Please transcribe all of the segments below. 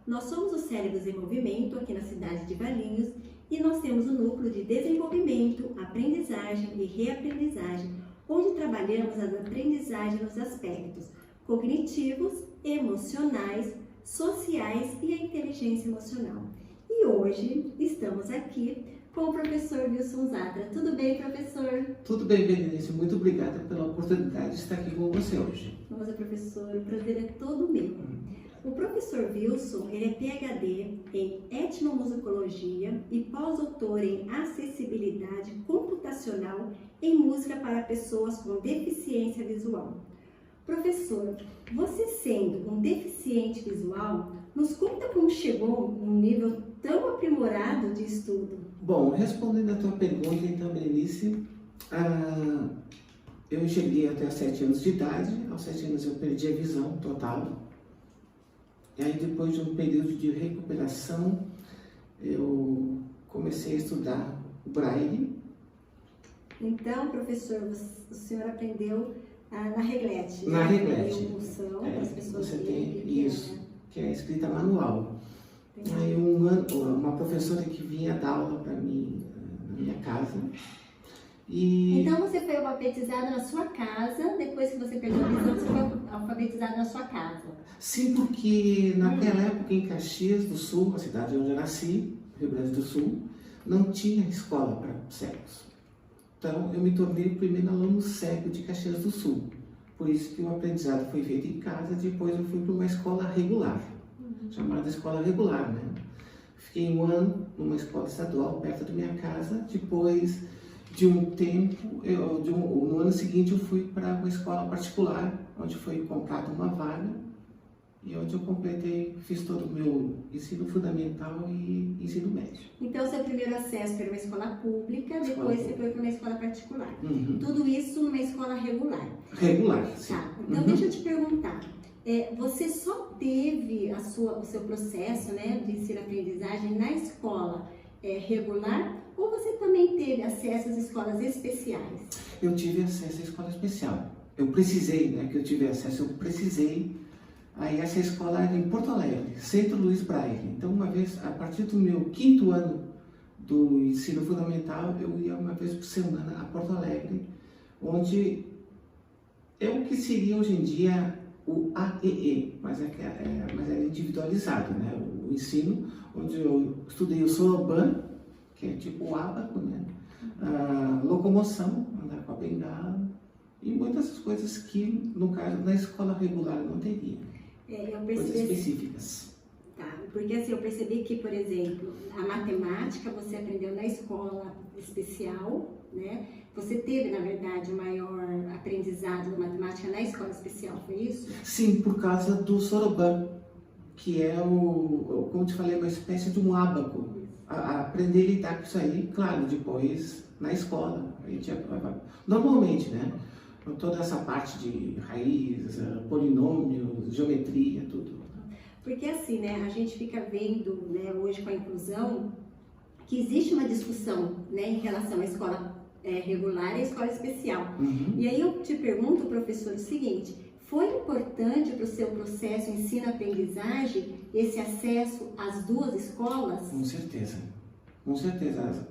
Nós somos o Cérebros em Movimento aqui na cidade de Valinhos e nós temos o núcleo de desenvolvimento, aprendizagem e reaprendizagem, onde trabalhamos a aprendizagem nos aspectos cognitivos, emocionais, sociais e a inteligência emocional. E hoje estamos aqui com o professor Wilson Zadra. Tudo bem, professor? Tudo bem, Berenice. Muito obrigada pela oportunidade de estar aqui com você hoje. Nossa, professor, o prazer é todo meu. O professor Wilson, ele é PhD em etnomusicologia e pós-doutor em acessibilidade computacional em música para pessoas com deficiência visual. Professor, você sendo um deficiente visual, nos conta como chegou num nível tão aprimorado de estudo. Bom, respondendo a tua pergunta, então, Berenice, eu cheguei até 7 anos de idade. Aos 7 anos eu perdi a visão total. E aí, depois de um período de recuperação, eu comecei a estudar o Braille. Então, professor, o senhor aprendeu na reglete. Na reglete. As pessoas você verem tem isso, que é a escrita manual. Aí uma professora que vinha dar aula para mim na minha casa. Então você foi alfabetizado na sua casa, depois que você perdeu a visão, você foi alfabetizado na sua casa? Sim, porque naquela época em Caxias do Sul, a cidade onde eu nasci, Rio Grande do Sul, não tinha escola para cegos. Então eu me tornei o primeiro aluno cego de Caxias do Sul. Por isso que o aprendizado foi feito em casa, depois eu fui para uma escola regular, chamada escola regular, né? Fiquei um ano numa escola estadual perto da minha casa, depois de um tempo, no ano seguinte eu fui para uma escola particular, onde foi comprada uma vaga e onde eu completei, fiz todo o meu ensino fundamental e ensino médio. Então, seu primeiro acesso foi uma escola pública, depois você foi para uma escola particular. Tudo isso numa escola regular? Regular, sim. Tá, então deixa eu te perguntar, você só teve o seu processo, né, de ensino-aprendizagem na escola regular ou você também teve acesso às escolas especiais? Eu tive acesso à escola especial. Eu precisei, né, que eu tive acesso, eu precisei. Aí essa escola era em Porto Alegre, Centro Luiz Braille. Então, uma vez, a partir do meu 5º ano do ensino fundamental, eu ia uma vez por semana a Porto Alegre, onde é o que seria hoje em dia o AEE, mas era individualizado, né? O ensino, onde eu estudei o Soroban, que é tipo o ábaco, né? Locomoção, andar com a bengala, e muitas coisas que, no caso, na escola regular não teria. Coisas específicas. Tá, porque assim, eu percebi que, por exemplo, a matemática você aprendeu na escola especial, né? Você teve, na verdade, o maior aprendizado da matemática na escola especial, foi isso? Sim, por causa do Soroban, que é como te falei, uma espécie de um ábaco. Aprender a lidar com isso aí, claro, depois na escola. A gente, normalmente, né? Toda essa parte de raiz, polinômios, geometria, tudo. Porque assim, né, a gente fica vendo, né, hoje com a inclusão, que existe uma discussão, né, em relação à escola regular e à escola especial. E aí eu te pergunto, professor, o seguinte, foi importante para o seu processo ensino-aprendizagem esse acesso às duas escolas? Com certeza, com certeza.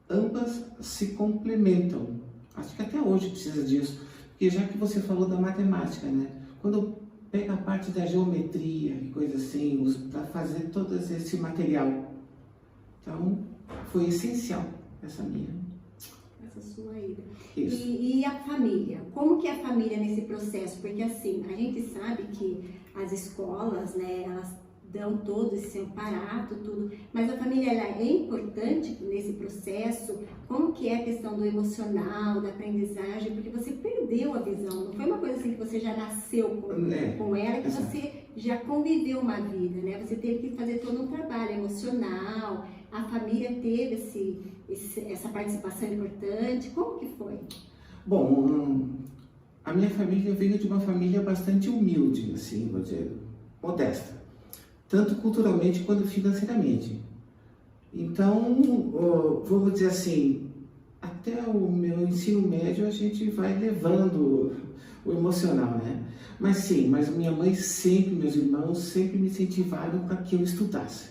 Ambas se complementam. Acho que até hoje precisa disso. Porque já que você falou da matemática, né? Quando pega a parte da geometria e coisa assim, para fazer todo esse material. Então, foi essencial essa sua ida. Isso. E a família? Como que é a família nesse processo? Porque assim, a gente sabe que as escolas, né, elas dão todo esse aparato, tudo, mas a família ela é importante nesse processo. Como que é a questão do emocional, da aprendizagem, porque você perdeu a visão, não foi uma coisa assim que você já nasceu com ela, que você já conviveu uma vida, né? Você teve que fazer todo um trabalho emocional, a família teve essa participação importante, como que foi? Bom, a minha família veio de uma família bastante humilde, assim, vou dizer, modesta. Tanto culturalmente quanto financeiramente. Então, vamos dizer assim, até o meu ensino médio a gente vai levando o emocional, né? Mas sim, mas minha mãe sempre, meus irmãos sempre me incentivaram para que eu estudasse.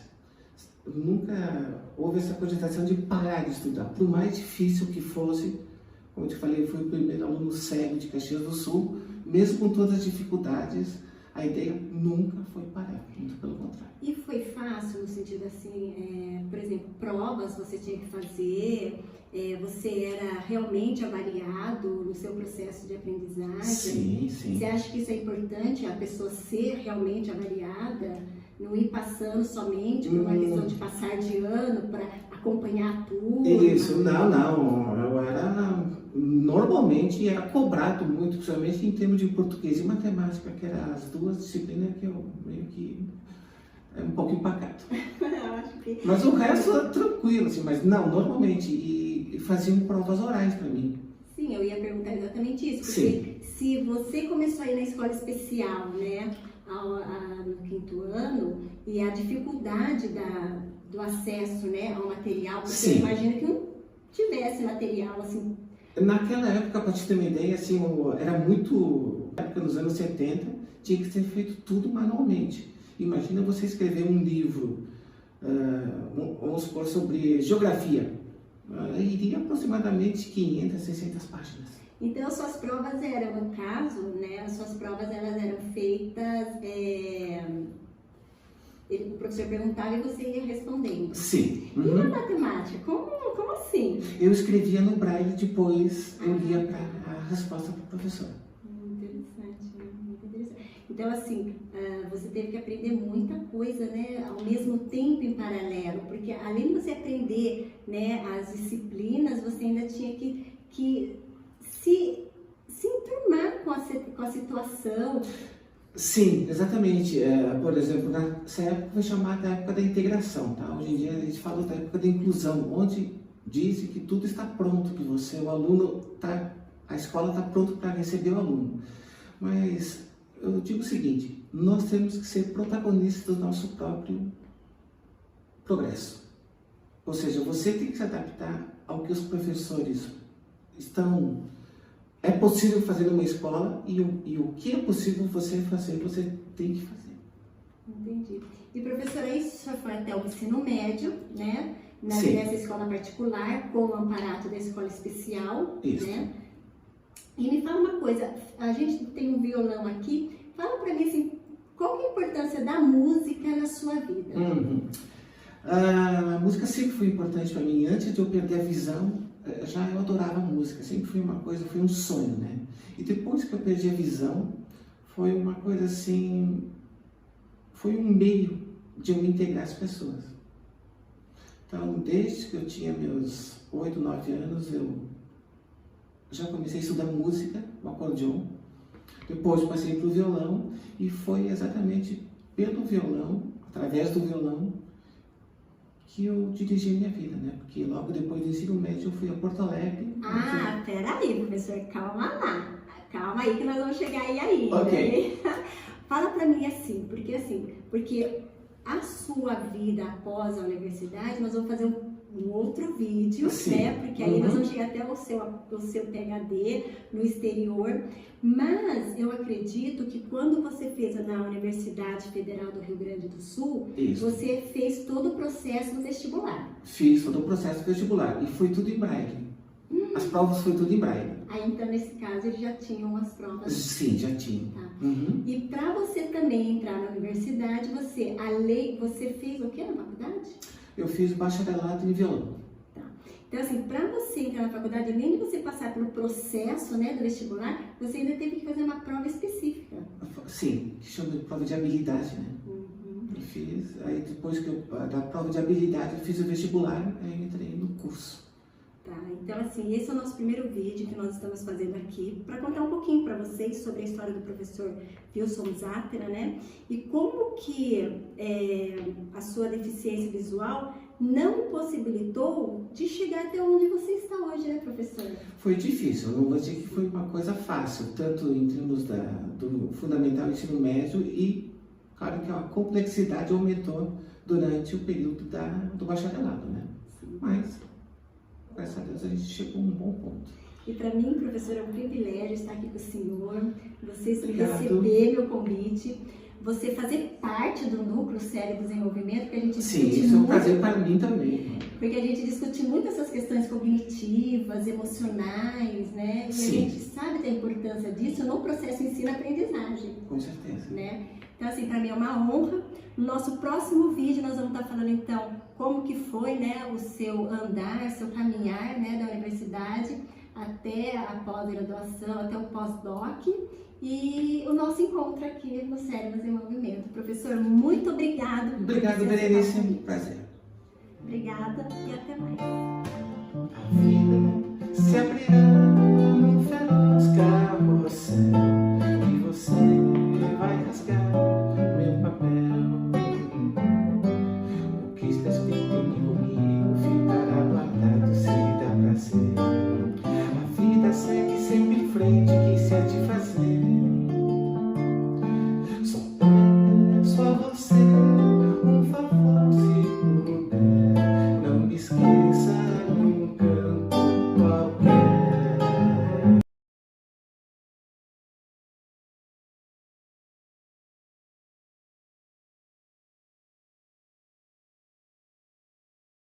Nunca houve essa cogitação de parar de estudar, por mais difícil que fosse. Como eu te falei, eu fui o primeiro aluno cego de Caxias do Sul, mesmo com todas as dificuldades, a ideia nunca foi parar, muito pelo contrário. E foi fácil no sentido assim, por exemplo, provas você tinha que fazer, você era realmente avaliado no seu processo de aprendizagem? Sim, sim. Você acha que isso é importante, a pessoa ser realmente avaliada, não ir passando somente por uma questão de passar de ano para acompanhar tudo? Isso, não, eu era, normalmente era cobrado muito, principalmente em termos de português e matemática, que eram as duas disciplinas que eu meio que é um pouco empacato. Mas o resto era tranquilo, assim, mas não, normalmente, e faziam provas orais para mim. Sim, eu ia perguntar exatamente isso, porque Sim. se você começou a ir na escola especial, né, no 5º ano, e a dificuldade do acesso, né, ao material, porque Sim. eu imagino que não tivesse material, assim. Naquela época, para te ter uma ideia, assim, era muito, na época nos anos 70, tinha que ser feito tudo manualmente. Imagina você escrever um livro, vamos supor, sobre geografia, iria aproximadamente 500, 600 páginas. Então, suas provas eram, no caso, né, as suas provas elas eram feitas, o professor perguntava e você ia respondendo. Sim. E na matemática, como assim? Eu escrevia no braille, depois eu lia para a resposta para o professor. Interessante, né? Muito interessante. Então, assim, você teve que aprender muita coisa, né, ao mesmo tempo em paralelo, porque além de você aprender, né, as disciplinas, você ainda tinha que se enturmar com a situação. Sim, exatamente. Por exemplo, nessa época foi chamada a época da integração, tá? Hoje em dia a gente fala da época da inclusão, onde diz que tudo está pronto, que o aluno a escola está pronta para receber o aluno. Mas eu digo o seguinte, nós temos que ser protagonistas do nosso próprio progresso. Ou seja, você tem que se adaptar ao que os professores estão... É possível fazer numa escola e o que é possível você fazer, você tem que fazer. Entendi. E professora, isso só foi até o ensino médio, né? Nessa escola particular, com o amparato da escola especial, isso, né? E me fala uma coisa, a gente tem um violão aqui, fala pra mim assim, qual que é a importância da música na sua vida? A música sempre foi importante para mim. Antes de eu perder a visão, eu adorava música, sempre foi uma coisa, foi um sonho, né? E depois que eu perdi a visão, foi uma coisa assim, foi um meio de eu me integrar às pessoas. Então, desde que eu tinha meus 8, 9 anos, eu já comecei a estudar música, o acordeon, depois passei para o violão, e foi exatamente pelo violão, através do violão, que eu dirigi a minha vida, né? Porque logo depois do ensino médio eu fui a Porto Alegre. Peraí, professor, calma lá. Calma aí que nós vamos chegar aí. Ok. Né? Fala pra mim porque a sua vida após a universidade, nós vamos fazer um outro vídeo, sim, né? Porque aí nós vamos chegar até o seu PhD no exterior. Mas eu acredito que quando você fez na Universidade Federal do Rio Grande do Sul, isso, você fez todo o processo do vestibular. Fiz todo o processo vestibular e foi tudo em braille. As provas foi tudo em braille. Aí então nesse caso eles já tinham as provas. Sim, já tinha. Tá. E para você também entrar na universidade, você fez o que na faculdade? Eu fiz bacharelado em violão. Tá. Então assim, para você entrar na faculdade, além de você passar pelo processo, né, do vestibular, você ainda teve que fazer uma prova específica. Sim, que chama de prova de habilidade, né? Eu fiz, aí depois da prova de habilidade eu fiz o vestibular, aí eu entrei no curso. Tá, então assim, esse é o nosso primeiro vídeo que nós estamos fazendo aqui para contar um pouquinho para vocês sobre a história do professor Wilson Zátera, né? E como que a sua deficiência visual não possibilitou de chegar até onde você está hoje, né, professor? Foi difícil, eu não vou dizer que foi uma coisa fácil, tanto em termos do fundamental e ensino médio e, claro que a complexidade aumentou durante o período do bacharelado, né? Mas graças a Deus a gente chegou a um bom ponto. E para mim, professor, é um privilégio estar aqui com o senhor, você Obrigado. receber meu convite, você fazer parte do Núcleo Cérebro Desenvolvimento, que a gente Sim, discute isso é um muito, prazer para mim também. porque a gente discute muito essas questões cognitivas, emocionais, né? E Sim. a gente sabe da importância disso no processo ensino-aprendizagem, Com certeza. né? Então, assim, para mim é uma honra. No nosso próximo vídeo, nós vamos estar falando, então, como que foi, né, o seu andar, seu caminhar, né, da universidade até a pós-graduação, até o pós-doc e o nosso encontro aqui no Cérebros em Movimento. Professor, muito obrigada. Obrigado, Berenice. É um prazer. Obrigada e até mais. A vida se abrirá num feroz carrossel.